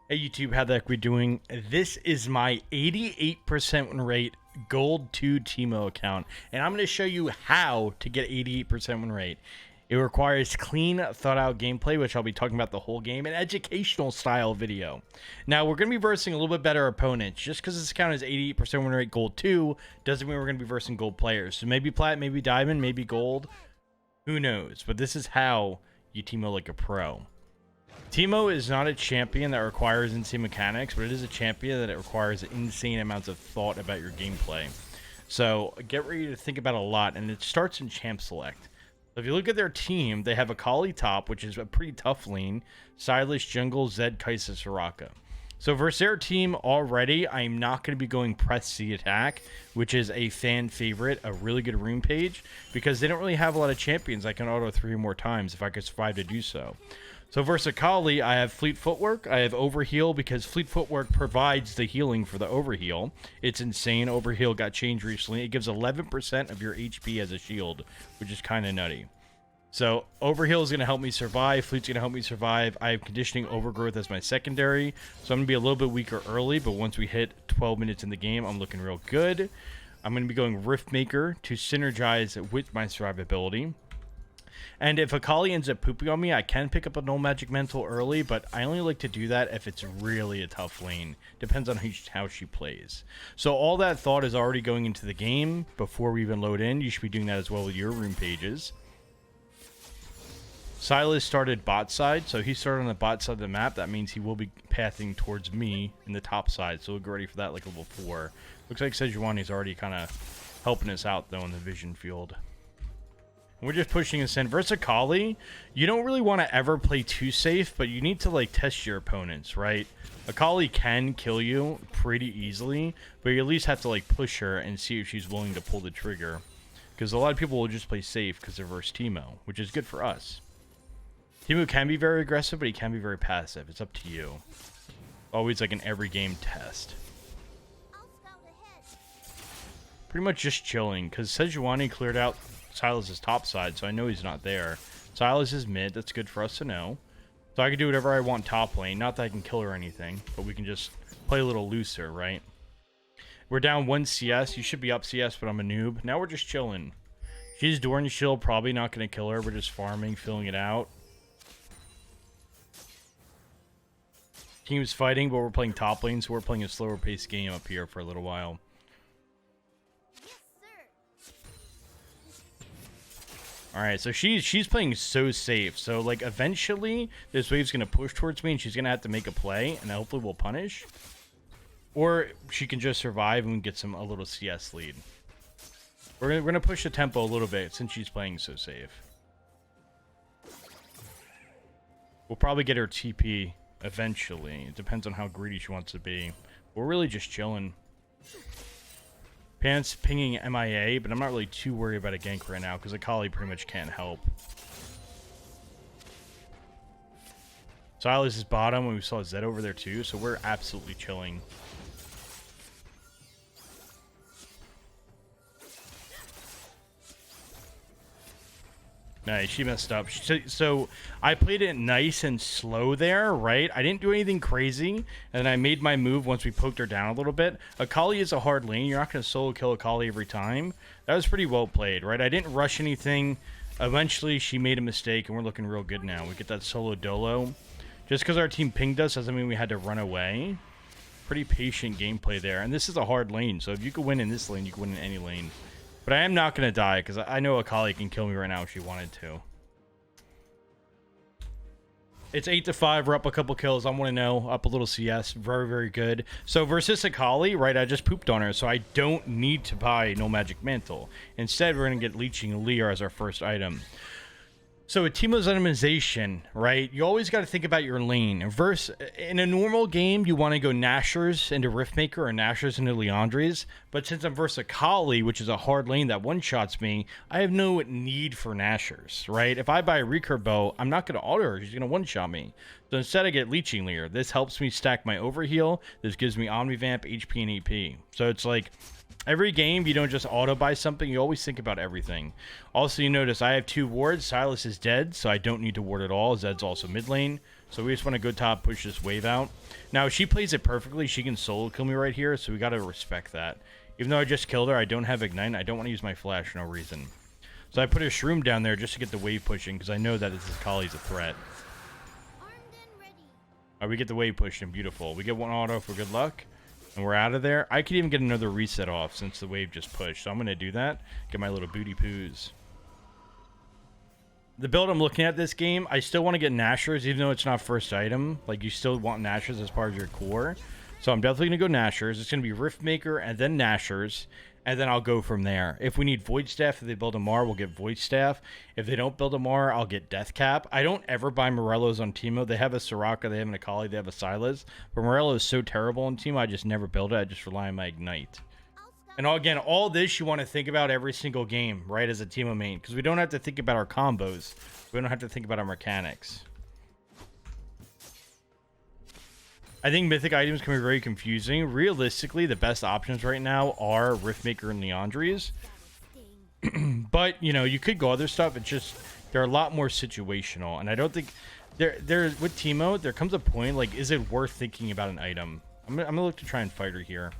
Hey YouTube, how the heck we doing? This is my 88% win rate Gold 2 Teemo account, and I'm going to show you how to get 88% win rate. It requires clean, thought-out gameplay, which I'll be talking about the whole game, an educational style video. Now, we're going to be versing a little bit better opponents. Just because this account is 88% win rate Gold 2 doesn't mean we're going to be versing gold players. So maybe plat, maybe diamond, maybe gold. Who knows? But this is how you Teemo like a pro. Teemo is not a champion that requires insane mechanics, but it is a champion that it requires insane amounts of thought about your gameplay. So get ready to think about a lot, and it starts in champ select. So if you look at their team, they have a Kali top, which is a pretty tough lane, Silas, Jungle, Zed, Kai'Sa, Soraka. So versus their team already, I'm not going to be going press C attack, which is a fan favorite, a really good rune page, because they don't really have a lot of champions I can auto 3 more times if I could survive to do so. So versus Akali, I have Fleet Footwork, I have Overheal, because Fleet Footwork provides the healing for the Overheal. It's insane. Overheal got changed recently. It gives 11% of your HP as a shield, which is kind of nutty. So Overheal is going to help me survive. Fleet's going to help me survive. I have Conditioning Overgrowth as my secondary, so I'm going to be a little bit weaker early, but once we hit 12 minutes in the game, I'm looking real good. I'm going to be going Rift Maker to synergize with my survivability. And if Akali ends up pooping on me, I can pick up a Null Magic Mantle early, but I only like to do that if it's really a tough lane. Depends on how she plays. So all that thought is already going into the game before we even load in. You should be doing that as well with your rune pages. Silas started bot side, so he started on the bot side of the map. That means he will be pathing towards me in the top side, so we'll get ready for that like level 4. Looks like Sejuani's already kind of helping us out, though, in the vision field. We're just pushing us in. Versus Akali, you don't really want to ever play too safe, but you need to like test your opponents, right? Akali can kill you pretty easily, but you at least have to like push her and see if she's willing to pull the trigger. Because a lot of people will just play safe because they're versus Teemo, which is good for us. Teemo can be very aggressive, but he can be very passive. It's up to you. Always like an every game test. Pretty much just chilling, because Sejuani cleared out Silas' top side, so I know he's not there. Silas is mid, that's good for us to know. So I can do whatever I want top lane. Not that I can kill her or anything, but we can just play a little looser, right? We're down 1 CS. You should be up CS, but I'm a noob. Now we're just chilling. She's Doran Shield, probably not going to kill her. We're just farming, filling it out. Team's fighting, but we're playing top lane, so we're playing a slower paced game up here for a little while. Alright, so she's playing so safe. So, like, eventually, this wave's going to push towards me, and she's going to have to make a play, and hopefully we'll punish. Or she can just survive and get a little CS lead. We're gonna push the tempo a little bit, since she's playing so safe. We'll probably get her TP eventually. It depends on how greedy she wants to be. We're really just chilling. Pants pinging MIA, but I'm not really too worried about a gank right now because Akali pretty much can't help. Silas is bottom, and we saw Zed over there too, so we're absolutely chilling. Nice, she messed up. So I played it nice and slow there, right? I didn't do anything crazy, and I made my move once we poked her down a little bit. Akali is a hard lane. You're not going to solo kill Akali every time. That was pretty well played, right? I didn't rush anything. Eventually, she made a mistake, and we're looking real good now. We get that solo dolo. Just because our team pinged us doesn't mean we had to run away. Pretty patient gameplay there, and this is a hard lane, so if you could win in this lane, you could win in any lane. But I am not going to die, because I know Akali can kill me right now if she wanted to. It's 8-5. We're up a couple kills. I want to know. Up a little CS. Very, very good. So versus Akali, right, I just pooped on her, so I don't need to buy No Magic Mantle. Instead, we're going to get Leeching Leer as our first item. So with Teemo's itemization, right, you always got to think about your lane. In a normal game, you want to go Nashers into Riftmaker or Nashers into Liandry's. But since I'm versus Akali, which is a hard lane that one-shots me, I have no need for Nashers, right? If I buy a recurve bow, I'm not going to auto her. She's going to one-shot me. So instead, I get Leeching Leer. This helps me stack my overheal. This gives me Omnivamp, HP, and EP. So it's like every game, you don't just auto-buy something. You always think about everything. Also, you notice I have 2 wards. Silas is dead, so I don't need to ward at all. Zed's also mid lane. So we just want to go top, push this wave out. Now, if she plays it perfectly, she can solo kill me right here, so we got to respect that. Even though I just killed her, I don't have Ignite. I don't want to use my flash for no reason. So I put a Shroom down there just to get the wave pushing, because I know that this Akali's a threat. Alright, we get the wave pushing. Beautiful. We get one auto for good luck, and we're out of there. I could even get another reset off since the wave just pushed, so I'm going to do that. Get my little booty poos. The build I'm looking at this game, I still want to get Nashers, even though it's not first item. Like, you still want Nashers as part of your core. So I'm definitely going to go Nashers. It's going to be Riftmaker and then Nashers. And then I'll go from there. If we need Void Staff, if they build a Mar, we'll get Void Staff. If they don't build a Mar, I'll get Death Cap. I don't ever buy Morellos on Teemo. They have a Soraka, they have an Akali, they have a Sylas. But Morello is so terrible on Teemo, I just never build it. I just rely on my Ignite. And again, all this you want to think about every single game, right, as a Teemo main. Because we don't have to think about our combos. We don't have to think about our mechanics. I think mythic items can be very confusing. Realistically, the best options right now are Riftmaker and Leandries. But, you know, you could go other stuff. It's just, they're a lot more situational. And I don't think, there with Teemo, there comes a point, like, is it worth thinking about an item? I'm gonna look to try and fight her here.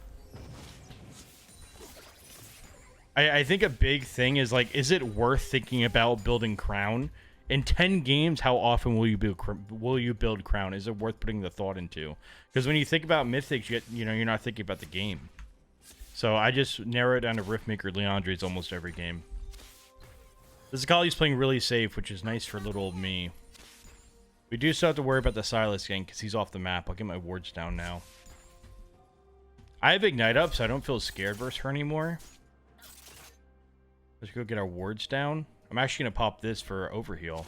I think a big thing is, like, is it worth thinking about building Crown? In 10 games, how often will you build Crown? Is it worth putting the thought into? Because when you think about Mythics, you know, you're not thinking about the game. So I just narrow it down to Riftmaker, Leandries almost every game. This Akali's playing really safe, which is nice for little old me. We do still have to worry about the Sylas gang because he's off the map. I'll get my wards down now. I have Ignite up, so I don't feel scared versus her anymore. Let's go get our wards down. I'm actually going to pop this for overheal.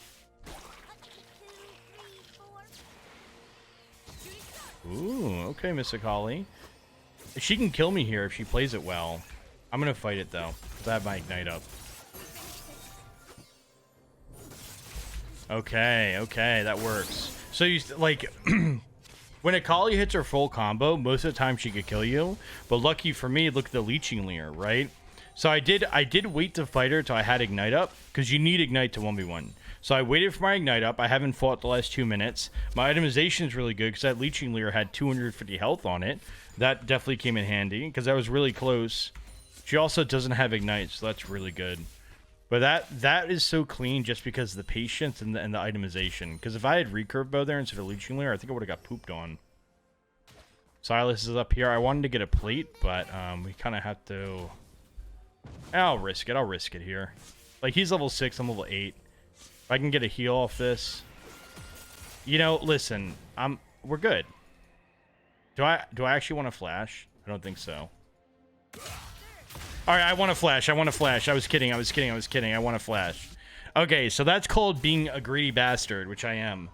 Ooh, okay, Miss Akali. She can kill me here if she plays it well. I'm going to fight it, though, because I have my Ignite up. Okay, that works. So, you like, when Akali hits her full combo, most of the time she could kill you. But lucky for me, look at the Leeching Leer, right? So I did wait to fight her till I had Ignite up, because you need Ignite to 1v1. So I waited for my Ignite up. I haven't fought the last 2 minutes. My itemization is really good, because that Leeching Leer had 250 health on it. That definitely came in handy, because that was really close. She also doesn't have Ignite, so that's really good. But that is so clean just because of the patience and the itemization. Because if I had Recurve Bow there instead of Leeching Leer, I think I would have got pooped on. Sylas is up here. I wanted to get a plate, but we kind of have to... I'll risk it here. Like, he's level 6, I'm level 8. If I can get a heal off this. You know, listen, we're good. Do I actually want to flash? I don't think so. Alright, I want to flash. I was kidding. I want to flash. Okay, so that's called being a greedy bastard, which I am.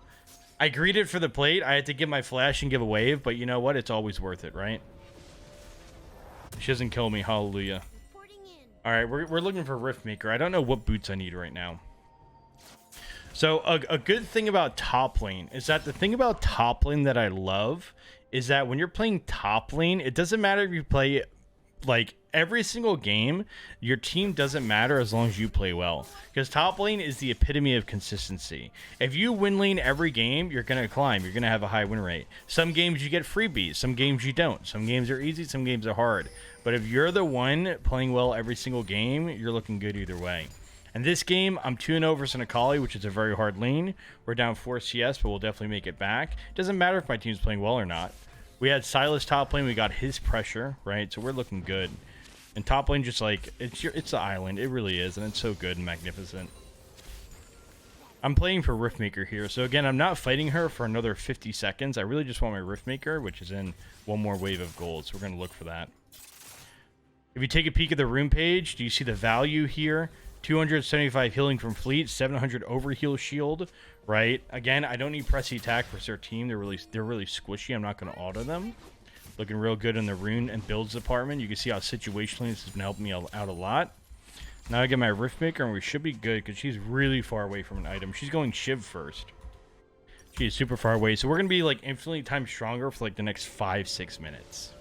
I greeted for the plate. I had to give my flash and give a wave, but you know what? It's always worth it, right? She doesn't kill me. Hallelujah. Alright, we're looking for Riftmaker. I don't know what boots I need right now. So, a good thing about top lane is that the thing about top lane that I love is that when you're playing top lane, it doesn't matter if you play, like, every single game, your team doesn't matter as long as you play well. Because top lane is the epitome of consistency. If you win lane every game, you're going to climb. You're going to have a high win rate. Some games you get freebies. Some games you don't. Some games are easy. Some games are hard. But if you're the one playing well every single game, you're looking good either way. And this game, I'm 2-0 versus an Akali, which is a very hard lane. We're down 4 CS, but we'll definitely make it back. It doesn't matter if my team's playing well or not. We had Sylas top lane. We got his pressure, right? So we're looking good. And top lane, just like, it's the island. It really is, and it's so good and magnificent. I'm playing for Riftmaker here. So again, I'm not fighting her for another 50 seconds. I really just want my Riftmaker, which is in one more wave of gold. So we're going to look for that. If you take a peek at the rune page, do you see the value here? 275 healing from Fleet, 700 overheal shield, right? Again, I don't need pressy attack for their team. They're really squishy. I'm not going to auto them. Looking real good in the rune and builds department. You can see how situationally this has been helping me out a lot. Now I get my Riftmaker, and we should be good because she's really far away from an item. She's going Shiv first. She is super far away, so we're going to be like infinitely times stronger for like the next 5-6 minutes.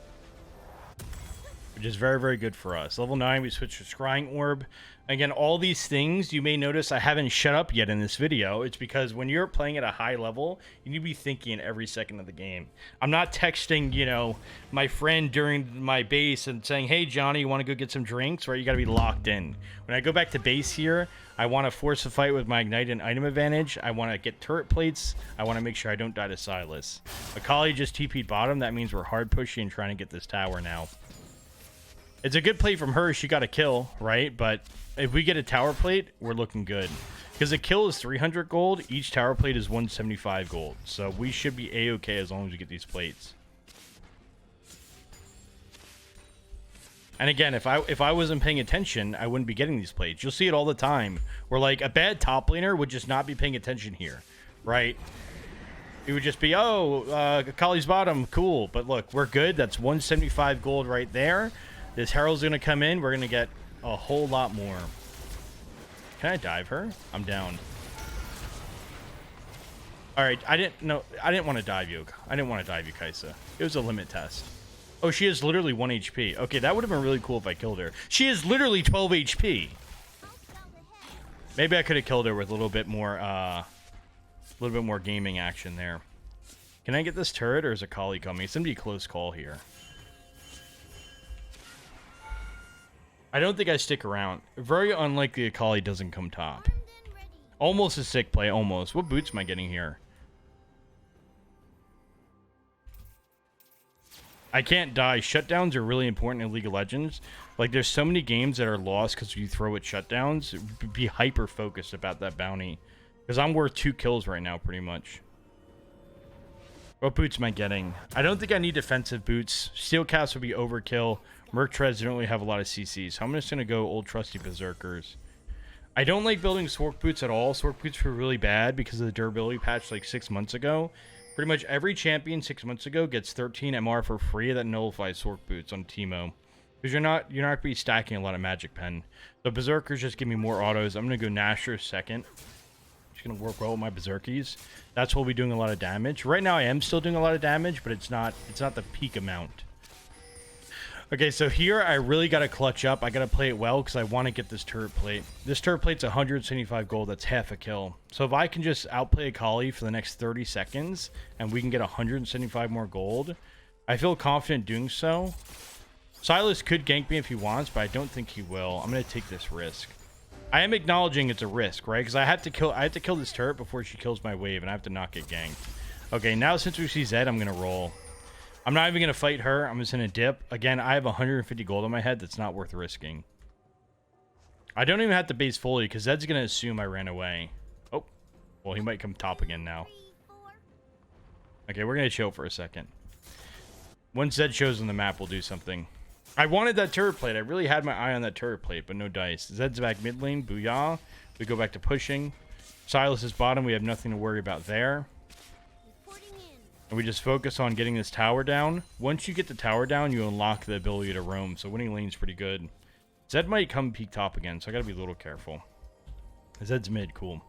which is very, very good for us. Level 9, we switch to Scrying Orb. Again, all these things, you may notice I haven't shut up yet in this video. It's because when you're playing at a high level, you need to be thinking every second of the game. I'm not texting, you know, my friend during my base and saying, hey, Johnny, you want to go get some drinks? Right? You got to be locked in. When I go back to base here, I want to force a fight with my Ignite and item advantage. I want to get turret plates. I want to make sure I don't die to Silas. Akali just TP'd bottom. That means we're hard pushing and trying to get this tower now. It's a good play from her. She got a kill, right? But if we get a tower plate, we're looking good. Because a kill is 300 gold. Each tower plate is 175 gold. So we should be A-okay as long as we get these plates. And again, if I wasn't paying attention, I wouldn't be getting these plates. You'll see it all the time. Where like a bad top laner would just not be paying attention here, right? It would just be, oh, Akali's bottom, cool. But look, we're good. That's 175 gold right there. This Herald's going to come in. We're going to get a whole lot more. Can I dive her? I'm down. All right. I didn't want to dive you. I didn't want to dive you, Kaisa. It was a limit test. Oh, she is literally 1 HP. Okay, that would have been really cool if I killed her. She is literally 12 HP. Maybe I could have killed her with a little bit more gaming action there. Can I get this turret or is Akali coming? It's going to be a close call here. I don't think I stick around. Very unlikely Akali doesn't come top. Almost a sick play, almost. What boots am I getting here? I can't die. Shutdowns are really important in League of Legends. Like, there's so many games that are lost because you throw at shutdowns. Be hyper-focused about that bounty. Because I'm worth 2 kills right now, pretty much. What boots am I getting? I don't think I need defensive boots. Steel caps would be overkill. Merc treads don't really have a lot of CCs. So I'm just going to go old trusty berserkers. I don't like building Sork boots at all. Sork boots were really bad because of the durability patch like 6 months ago. Pretty much every champion 6 months ago gets 13 MR for free. That nullifies Sork boots on Teemo. Because you're not going to be stacking a lot of magic pen. So berserkers just give me more autos. I'm going to go Nasher second. Just going to work well with my berserkies. That's what we'll be doing a lot of damage. Right now I am still doing a lot of damage, but it's not the peak amount. Okay, so here I really got to clutch up. I got to play it well because I want to get this turret plate. This turret plate's 175 gold. That's half a kill. So if I can just outplay Akali for the next 30 seconds and we can get 175 more gold, I feel confident doing so. Silas could gank me if he wants, but I don't think he will. I'm going to take this risk. I am acknowledging it's a risk, right? Because I have to kill this turret before she kills my wave, and I have to not get ganked. Okay, now since we see Zed, I'm going to roll. I'm not even going to fight her. I'm just going to dip. Again, I have 150 gold on my head. That's not worth risking. I don't even have to base fully because Zed's going to assume I ran away. Oh, well, he might come top again now. Okay, we're going to chill for a second. Once Zed shows on the map, we'll do something. I wanted that turret plate. I really had my eye on that turret plate, but no dice. Zed's back mid lane. Booyah. We go back to pushing. Silas is bottom. We have nothing to worry about there. And we just focus on getting this tower down. Once you get the tower down, you unlock the ability to roam. So winning lane's pretty good. Zed might come peek top again, so I gotta be a little careful. Zed's mid, cool.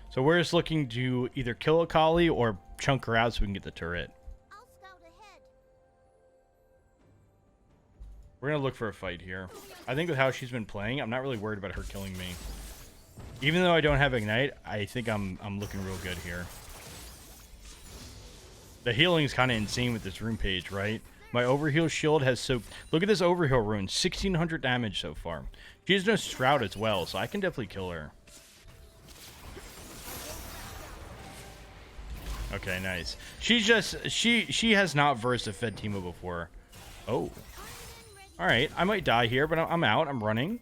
So we're just looking to either kill Akali or chunk her out so we can get the turret. I'll scout ahead. We're gonna look for a fight here. I think with how she's been playing, I'm not really worried about her killing me. Even though I don't have Ignite, I think I'm looking real good here. The healing is kind of insane with this rune page, right? My overheal shield has so... Look at this overheal rune. 1,600 damage so far. She has no Shroud as well, so I can definitely kill her. Okay, nice. She's just... She has not versed a fed Teemo before. Oh. Alright, I might die here, but I'm out. I'm running.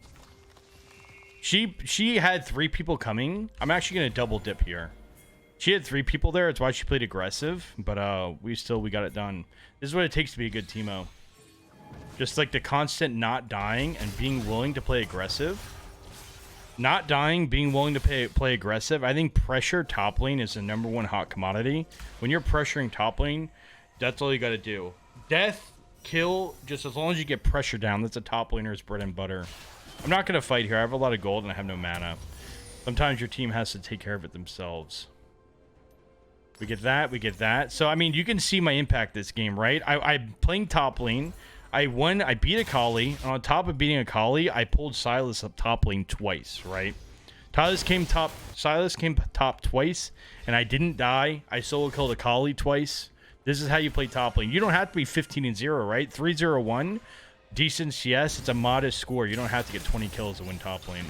She had 3 people coming. I'm actually going to double dip here. She had 3 people there. It's why she played aggressive. But we got it done. This is what it takes to be a good Teemo. Just like the constant not dying and being willing to play aggressive. Not dying, being willing to play aggressive. I think pressure top lane is the #1 hot commodity. When you're pressuring top lane, that's all you got to do. Death, kill, just as long as you get pressure down. That's a top laner's bread and butter. I'm not going to fight here. I have a lot of gold and I have no mana. Sometimes your team has to take care of it themselves. We get that. We get that. So, I mean, you can see my impact this game, right? I'm playing top lane. I beat Akali, and on top of beating Akali, I pulled Sylas up top lane twice, right? Sylas came top twice, and I didn't die. I solo killed Akali twice. This is how you play top lane. You don't have to be 15-0, right? 3-0-1, decent CS. It's a modest score. You don't have to get 20 kills to win top lane.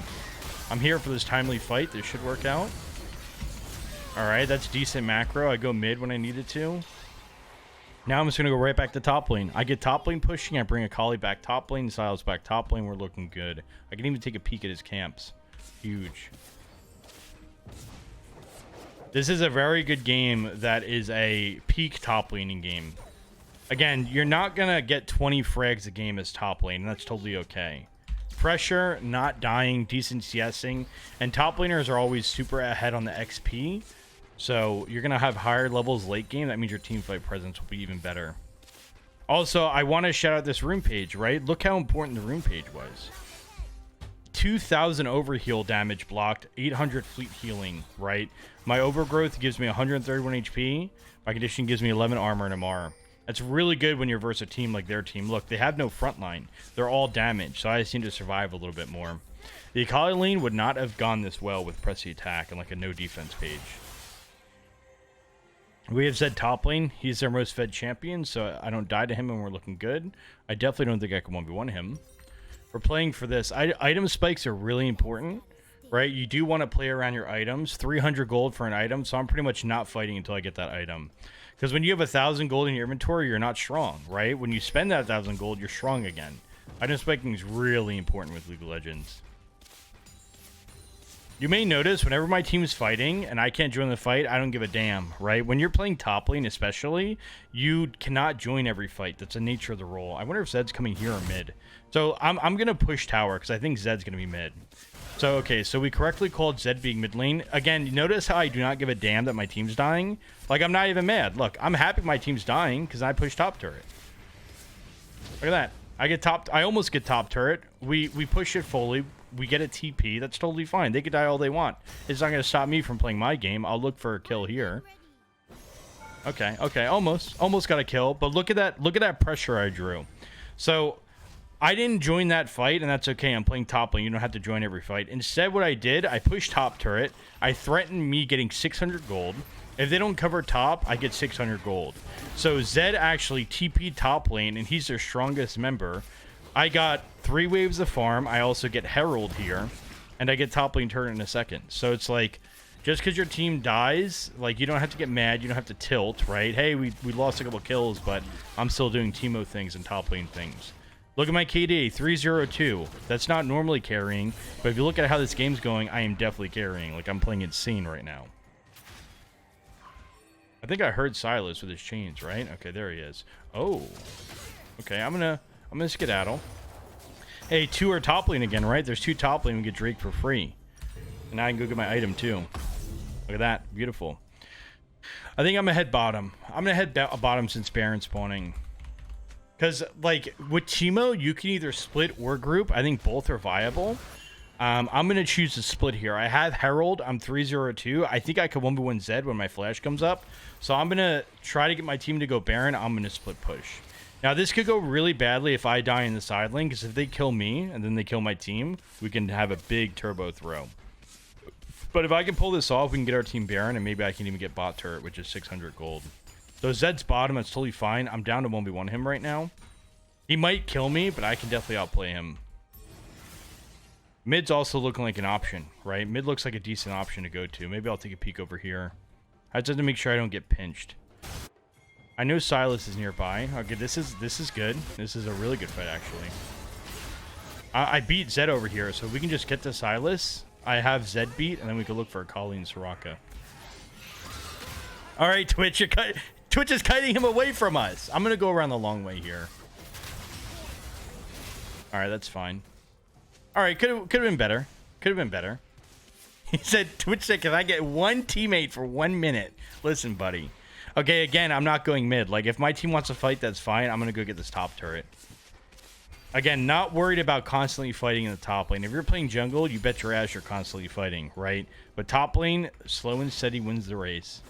I'm here for this timely fight. This should work out. All right, that's decent macro. I go mid when I needed to. Now I'm just going to go right back to top lane. I get top lane pushing. I bring Akali back top lane. Sylas back top lane. We're looking good. I can even take a peek at his camps. Huge. This is a very good game that is a peak top laning game. Again, you're not going to get 20 frags a game as top lane, and that's totally okay. Pressure, not dying, decent CSing, and top laners are always super ahead on the XP. So you're going to have higher levels late game. That means your team fight presence will be even better. Also, I want to shout out this rune page, right? Look how important the rune page was. 2,000 overheal damage blocked, 800 fleet healing, right? My overgrowth gives me 131 HP. My condition gives me 11 armor and MR. That's really good when you're versus a team like their team. Look, they have no front line. They're all damaged, so I seem to survive a little bit more. The Akali lane would not have gone this well with pressy attack and like a no defense page. We have Zed top lane. He's their most fed champion, so I don't die to him and we're looking good. I definitely don't think I can 1v1 him. We're playing for this. Item spikes are really important, right? You do want to play around your items. 300 gold for an item, so I'm pretty much not fighting until I get that item. Because when you have 1,000 gold in your inventory, you're not strong, right? When you spend that 1,000 gold, you're strong again. Item spiking is really important with League of Legends. You may notice whenever my team is fighting and I can't join the fight, I don't give a damn, right? When you're playing top lane especially, you cannot join every fight. That's the nature of the role. I wonder if Zed's coming here or mid. So I'm going to push tower because I think Zed's going to be mid. So, okay, so we correctly called Zed being mid lane. Again, you notice how I do not give a damn that my team's dying? Like, I'm not even mad. Look, I'm happy my team's dying because I push top turret. Look at that. I almost get top turret. We push it fully. We get a TP. That's totally fine. They could die all they want. It's not going to stop me from playing my game. I'll look for a kill here. Okay, almost got a kill. But look at that pressure I drew. So I didn't join that fight, and that's okay. I'm playing top lane. You don't have to join every fight. Instead, what I did, I pushed top turret. I threatened me getting 600 gold. If they don't cover top, I get 600 gold. So Zed actually TP'd top lane, and he's their strongest member. I got 3 waves of farm. I also get Herald here, and I get top lane turret in a second. So it's like, just because your team dies, like, you don't have to get mad. You don't have to tilt, right? Hey, we lost a couple kills, but I'm still doing Teemo things and top lane things. Look at my KD, 302. That's not normally carrying, but if you look at how this game's going, I am definitely carrying. Like, I'm playing insane right now. I think I heard Sylas with his chains, right? Okay, there he is. Oh. Okay, I'm gonna skedaddle. Hey, 2 are top lane again, right? There's 2 top lane. We get Drake for free. And now I can go get my item too. Look at that. Beautiful. I think I'm gonna head bottom. I'm gonna head bottom since Baron spawning. Because, like, with Teemo, you can either split or group. I think both are viable. I'm going to choose to split here. I have Herald. I'm 302. I think I could 1v1 Zed when my flash comes up. So I'm going to try to get my team to go Baron. I'm going to split push. Now, this could go really badly if I die in the side lane. Because if they kill me and then they kill my team, we can have a big turbo throw. But if I can pull this off, we can get our team Baron. And maybe I can even get bot turret, which is 600 gold. So Zed's bottom, that's totally fine. I'm down to 1v1 him right now. He might kill me, but I can definitely outplay him. Mid's also looking like an option, right? Mid looks like a decent option to go to. Maybe I'll take a peek over here. I just have to make sure I don't get pinched. I know Sylas is nearby. Okay, this is good. This is a really good fight, actually. I beat Zed over here, so we can just get to Sylas. I have Zed beat, and then we can look for Akali and Soraka. All right, Twitch, Twitch is kiting him away from us. I'm going to go around the long way here. All right, that's fine. All right, could have been better. Could have been better. He said, Twitch said, can I get one teammate for 1 minute? Listen, buddy. Okay, again, I'm not going mid. Like, if my team wants to fight, that's fine. I'm going to go get this top turret. Again, not worried about constantly fighting in the top lane. If you're playing jungle, you bet your ass you're constantly fighting, right? But top lane, slow and steady wins the race.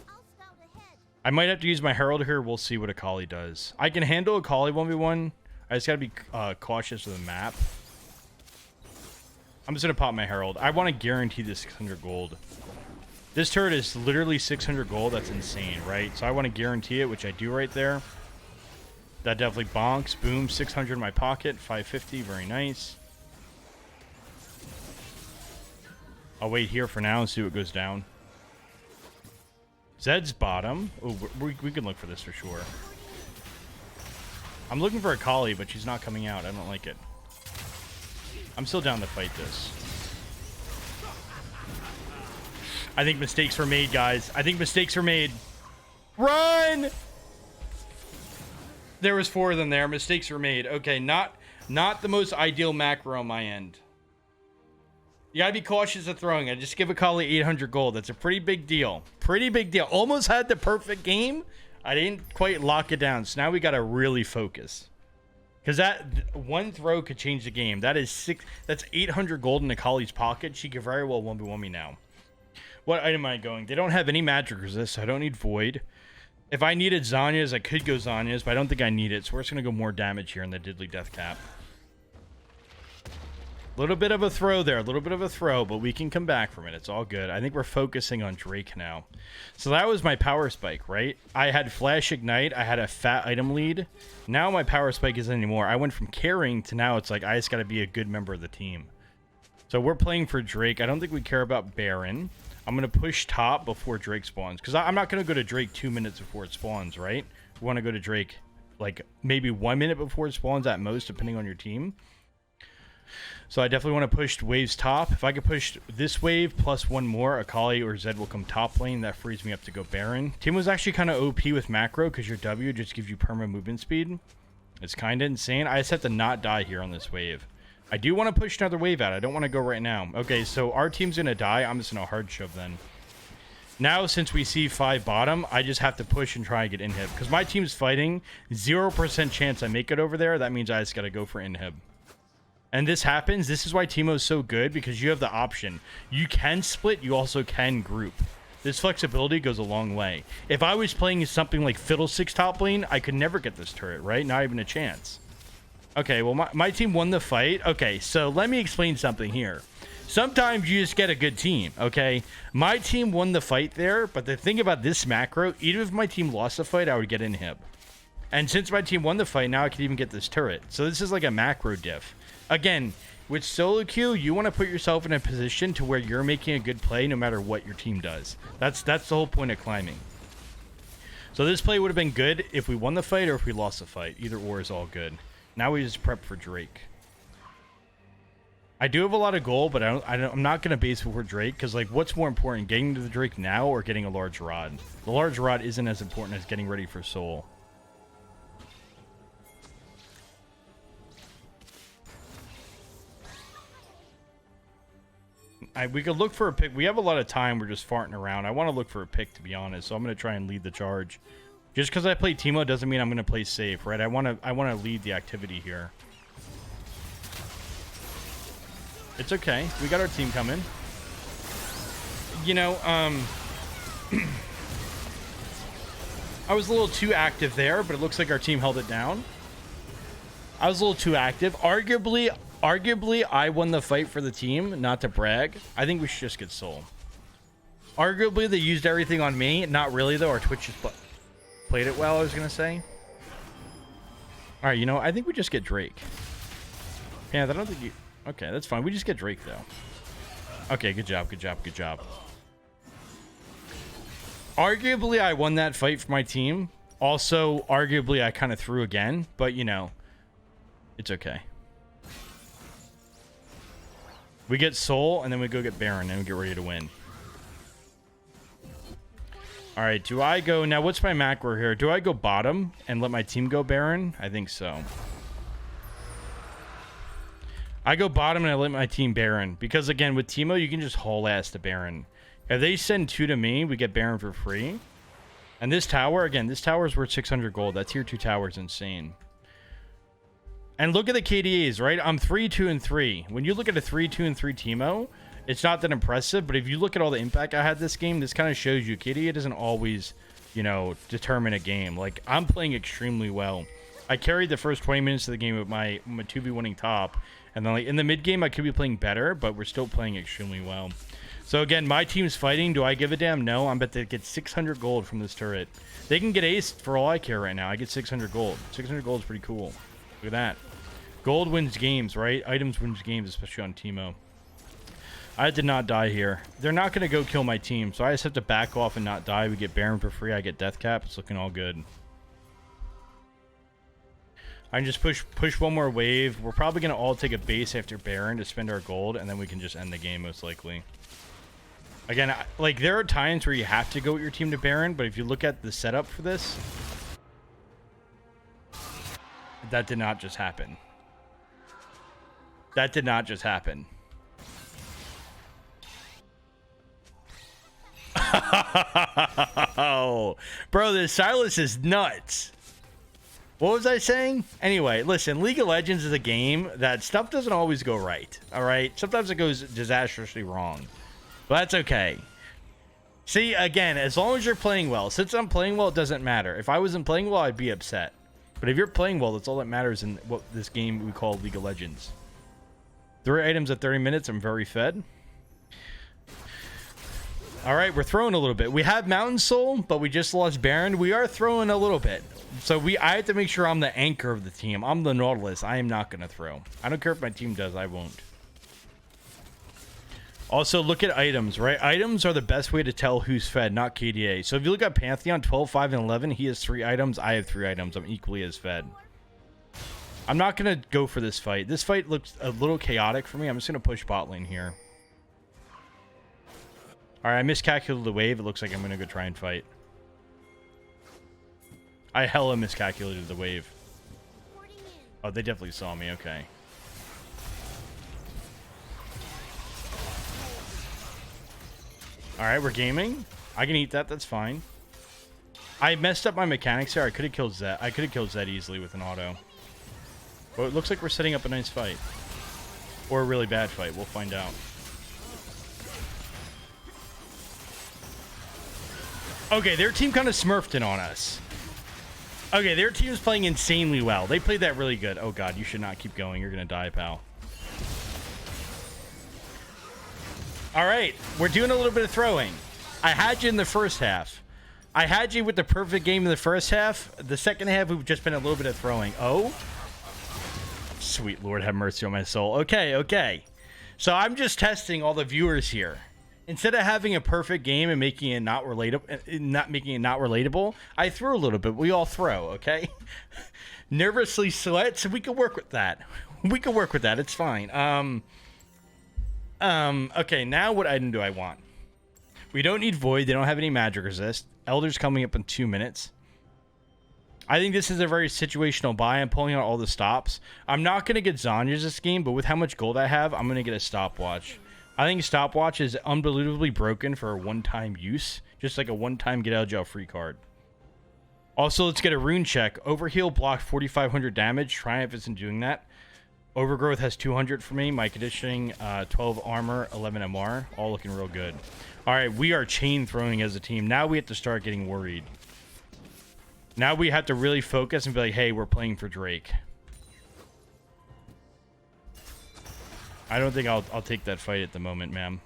I might have to use my Herald here. We'll see what Akali does. I can handle Akali 1v1. I just gotta be cautious of the map. I'm just gonna pop my Herald. I want to guarantee this 600 gold. This turret is literally 600 gold. That's insane, right? So I want to guarantee it, which I do right there. That definitely bonks. Boom, 600 in my pocket. 550, very nice. I'll wait here for now and see what goes down. Zed's bottom. Oh, we can look for this for sure. I'm looking for a Kali, but she's not coming out. I don't like it. I'm still down to fight this. I think mistakes were made, guys. I think mistakes were made. Run! There was 4 of them there. Mistakes were made. Okay, not the most ideal macro on my end. You gotta be cautious of throwing it. Just give a Kali 800 gold. That's a pretty big deal. Pretty big deal. Almost had the perfect game. I didn't quite lock it down. So now we gotta really focus. Because that one throw could change the game. That's 800 gold in the Kali's pocket. She could very well 1v1 me now. What item am I going? They don't have any magic resist, so I don't need Void. If I needed Zanya's, I could go Zanya's, but I don't think I need it. So we're just going to go more damage here in the Diddly Death Cap. A little bit of a throw there. A little bit of a throw, but we can come back from it. It's all good. I think we're focusing on Drake now. So that was my power spike, right? I had Flash Ignite. I had a fat item lead. Now my power spike isn't anymore. I went from carrying to now it's like I just got to be a good member of the team. So we're playing for Drake. I don't think we care about Baron. I'm going to push top before Drake spawns. Because I'm not going to go to Drake 2 minutes before it spawns, right? We want to go to Drake like maybe 1 minute before it spawns at most, depending on your team. So I definitely want to push waves top. If I could push this wave plus one more, Akali or Zed will come top lane. That frees me up to go Baron. Teemo's actually kind of OP with macro because your W just gives you perma movement speed. It's kind of insane. I just have to not die here on this wave. I do want to push another wave out. I don't want to go right now. Okay, so our team's going to die. I'm just going to hard shove then. Now, since we see 5 bottom, I just have to push and try and get inhib. Because my team's fighting. 0% chance I make it over there. That means I just got to go for inhib. And this happens. This is why Teemo's so good, because you have the option. You can split. You also can group. This flexibility goes a long way. If I was playing something like Fiddlesticks top lane, I could never get this turret, right? Not even a chance. Okay, well, my team won the fight. Okay, so let me explain something here. Sometimes you just get a good team, okay? My team won the fight there, but the thing about this macro, even if my team lost the fight, I would get inhib. And since my team won the fight, now I could even get this turret. So this is like a macro diff. Again, with solo queue, you want to put yourself in a position to where you're making a good play no matter what your team does. That's the whole point of climbing. So this play would have been good if we won the fight or if we lost the fight. Either or is all good. Now we just prep for Drake. I do have a lot of gold, but I'm not going to base before Drake because, like, what's more important, getting to the Drake now or getting a large rod? The large rod isn't as important as getting ready for Soul. We could look for a pick. We have a lot of time. We're just farting around. I want to look for a pick, to be honest, so I'm going to try and lead the charge. Just because I play Teemo doesn't mean I'm going to play safe, right? I want to lead the activity here. It's okay. We got our team coming. You know, I was a little too active there, but it looks like our team held it down. I was a little too active. Arguably, I won the fight for the team, not to brag. I think we should just get Soul. Arguably, they used everything on me. Not really, though. Our Twitch just played it well, I was going to say. All right, you know, I think we just get Drake. Yeah, I don't think you... Okay, that's fine. We just get Drake, though. Okay, good job, good job, good job. Arguably, I won that fight for my team. Also, arguably, I kind of threw again. But, you know, it's okay. We get Soul, and then we go get Baron, and we get ready to win. All right, do I go... Now, what's my macro here? Do I go bottom and let my team go Baron? I think so. I go bottom and I let my team Baron. Because, again, with Teemo, you can just haul ass to Baron. If they send 2 to me, we get Baron for free. And this tower, again, this tower is worth 600 gold. That tier 2 tower is insane. And look at the KDAs, right? I'm 3, 2, and 3. When you look at a 3, 2, and 3 Teemo, it's not that impressive. But if you look at all the impact I had this game, this kind of shows you KDA doesn't always, you know, determine a game. Like, I'm playing extremely well. I carried the first 20 minutes of the game with my 2v1ing top. And then like in the mid game, I could be playing better, but we're still playing extremely well. So again, my team's fighting. Do I give a damn? No. I'm bet they get 600 gold from this turret. They can get aced for all I care right now. I get 600 gold. 600 gold is pretty cool. Look at that. Gold wins games, right? Items wins games, especially on Teemo. I did not die here. They're not going to go kill my team, so I just have to back off and not die. We get Baron for free. I get Death Cap. It's looking all good. I can just push one more wave. We're probably going to all take a base after Baron to spend our gold, and then we can just end the game most likely. Again, like, there are times where you have to go with your team to Baron, but if you look at the setup for this, that did not just happen. That did not just happen. Oh, bro, this Silas is nuts. What was I saying? Anyway, listen, League of Legends is a game that stuff doesn't always go right, all right? Sometimes it goes disastrously wrong, but that's okay. See, again, as long as you're playing well. Since I'm playing well, it doesn't matter. If I wasn't playing well, I'd be upset. But if you're playing well, that's all that matters in what this game we call League of Legends. 3 items at 30 minutes. I'm very fed. All right, we're throwing a little bit. We have Mountain Soul, but we just lost Baron. We are throwing a little bit. So I have to make sure I'm the anchor of the team. I'm the Nautilus. I am not going to throw. I don't care if my team does. I won't. Also, look at items, right? Items are the best way to tell who's fed, not KDA. So if you look at Pantheon, 12, 5, and 11, he has 3 items. I have 3 items. I'm equally as fed. I'm not going to go for this fight. This fight looks a little chaotic for me. I'm just going to push bot lane here. All right, I miscalculated the wave. It looks like I'm going to go try and fight. I hella miscalculated the wave. Oh, they definitely saw me. Okay. All right, we're gaming. I can eat that. That's fine. I messed up my mechanics here. I could have killed Zed. I could have killed Zed easily with an auto. But it looks like we're setting up a nice fight. Or a really bad fight. We'll find out. Okay, their team kind of smurfed in on us. Okay, their team is playing insanely well. They played that really good. Oh, God, you should not keep going. You're going to die, pal. All right, we're doing a little bit of throwing. I had you in the first half. I had you with the perfect game in the first half. The second half, we've just been a little bit of throwing. Oh. Sweet Lord, have mercy on my soul. Okay, okay. So I'm just testing all the viewers here. Instead of having a perfect game and making it not relatable, I threw a little bit. We all throw, okay? Nervously sweats. We can work with that. We can work with that. It's fine. Okay, now what item do I want? We don't need Void. They don't have any magic resist. Elder's coming up in 2 minutes. I think this is a very situational buy. I'm pulling out all the stops. I'm not going to get Zhonya's this game, but with how much gold I have, I'm going to get a stopwatch. I think stopwatch is unbelievably broken for a one-time use. Just like a one-time get out of jail free card. Also, let's get a rune check. Overheal blocked 4,500 damage. Triumph isn't doing that. Overgrowth has 200 for me. My conditioning, 12 armor, 11 MR. All looking real good. All right, we are chain throwing as a team. Now we have to start getting worried. Now we have to really focus and be like, hey, we're playing for Drake. I don't think I'll take that fight at the moment, ma'am.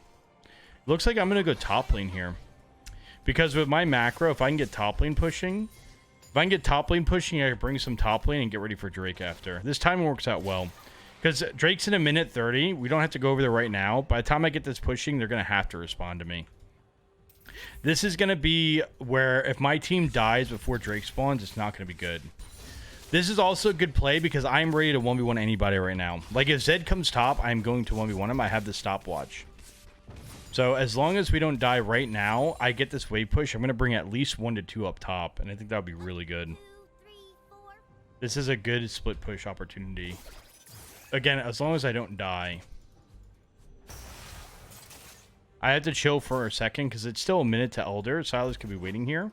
Looks like I'm going to go top lane here. Because with my macro, if I can get top lane pushing, I can bring some top lane and get ready for Drake after. This timing works out well. Because Drake's in a minute 30. We don't have to go over there right now. By the time I get this pushing, they're going to have to respond to me. This is going to be where if my team dies before Drake spawns, it's not going to be good. This is also a good play because I'm ready to 1v1 anybody right now. Like if Zed comes top, I'm going to 1v1 him. I have the stopwatch. So as long as we don't die right now, I get this wave push. I'm going to bring at least 1 to 2 up top. And I think that would be really good. This is a good split push opportunity. Again, as long as I don't die. I have to chill for a second because it's still a minute to Elder. Silas could be waiting here.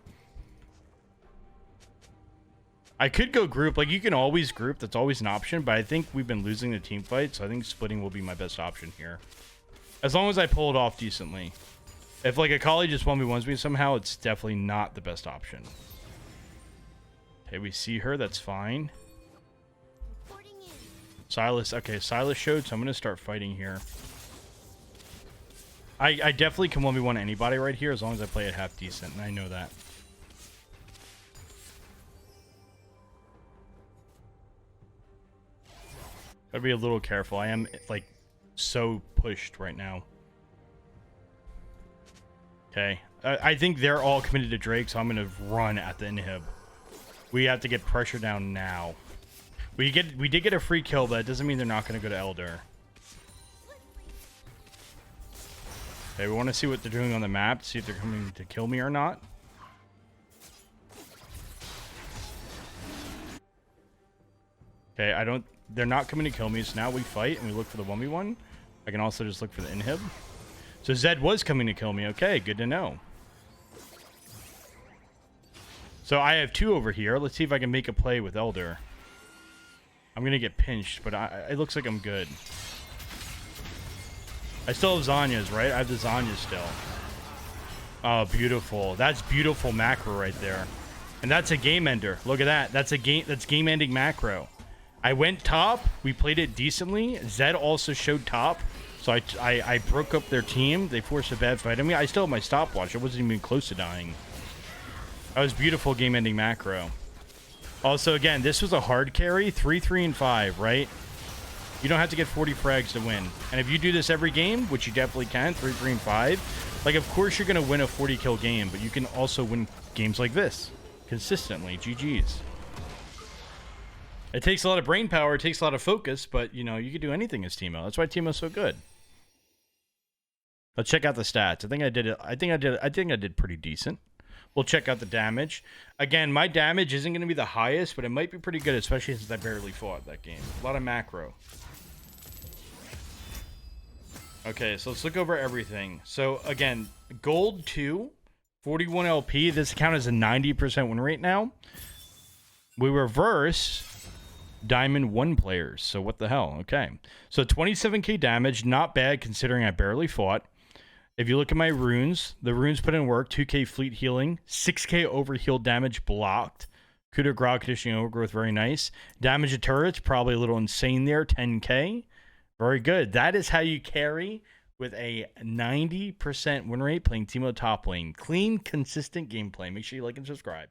I could go group. Like, you can always group. That's always an option. But I think we've been losing the team fight. So I think splitting will be my best option here. As long as I pull it off decently. If, like, a collie just 1v1s me somehow, it's definitely not the best option. Okay, we see her. That's fine. Silas. Okay, Silas showed, so I'm going to start fighting here. I definitely can 1v1 anybody right here as long as I play it half decent, and I know that. Gotta be a little careful. I am, like, so pushed right now. Okay. I think they're all committed to Drake, so I'm going to run at the inhib. We have to get pressure down now. We did get a free kill, but it doesn't mean they're not going to go to Elder. Okay, we want to see what they're doing on the map, see if they're coming to kill me or not. Okay, they're not coming to kill me, so now we fight and we look for the 1v1. I can also just look for the inhib. So Zed was coming to kill me. Okay, good to know. So I have 2 over here. Let's see if I can make a play with Elder. I'm going to get pinched, but it looks like I'm good. I still have Zanya's, right? I have the Zanya still. Oh, beautiful. That's beautiful macro right there. And that's a game ender. Look at that. That's game ending macro. I went top. We played it decently. Zed also showed top. So I broke up their team. They forced a bad fight on me. I still have my stopwatch. I wasn't even close to dying. That was beautiful game ending macro. Also, again, this was a hard carry. 3, 3, and 5, right? You don't have to get 40 frags to win. And if you do this every game, which you definitely can, 3, 3, and 5, like, of course you're going to win a 40 kill game, but you can also win games like this consistently. GG's. It takes a lot of brain power. It takes a lot of focus, but, you know, you can do anything as Teemo. That's why Teemo's so good. Let's check out the stats. I think I did pretty decent. We'll check out the damage. Again, my damage isn't going to be the highest, but it might be pretty good, especially since I barely fought that game. A lot of macro. Okay, so let's look over everything. So, again, Gold 2, 41 LP. This account is a 90% win rate now. We reverse Diamond 1 players. So, what the hell? Okay. So, 27k damage. Not bad considering I barely fought. If you look at my runes, the runes put in work. 2k fleet healing. 6k overheal damage blocked. Coup de grace, conditioning overgrowth, very nice. Damage to turrets, probably a little insane there. 10k. Very good. That is how you carry with a 90% win rate playing Teemo top lane. Clean, consistent gameplay. Make sure you like and subscribe.